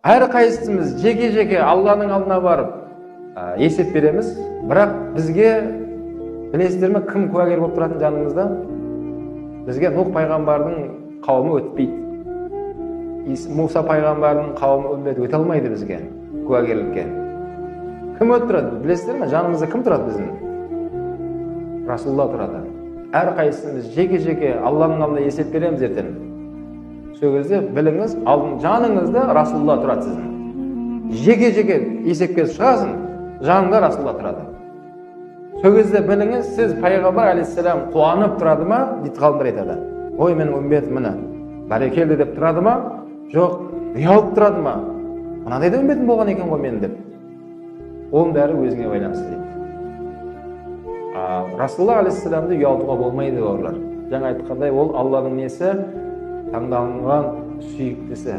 Әр қайсымыз жеке-жеке Алланың алдына барып есеп береміз, бірақ бізге білесіздер ме, кім куәгер болып тұратын жанымызда? Бізге Нух пайғамбардың қауымы өтпейді. Муса пайғамбардың қауымы үмбеті өте алмайды бізге куәгерлікке. Кім өтіп тұрады? Білесіздер ме? Жанымызда кім тұрады біздің? Расулла тұрады. Әр қайсымыз жеке-жеке Алланың алдына есеп береміз ертең. Сол кезде біліңіз, жаныңызда Расулла тұрады сіздің. Жеке-жеке есепке шығасың, жаныңда Расулла тұрады. Сол кезде біліңіз, сіз пайғамбар алейхиссалам қуанып тұрады ма? Дейді ғалымдар айтады. Ой, менің үмбетім міне бәрекелді деп тұрады ма? Жоқ, ұялып тұрады ма? Мынандай да үмбетім болған екен ғой менің деп. Оның бәрі өзіңе байланысты дейді. Расулла алейхиссаламды ұялтуға болмайды бауырлар. Жаңа айтқандай, ол Алланың несі? Таңдалынған сүйіктісі.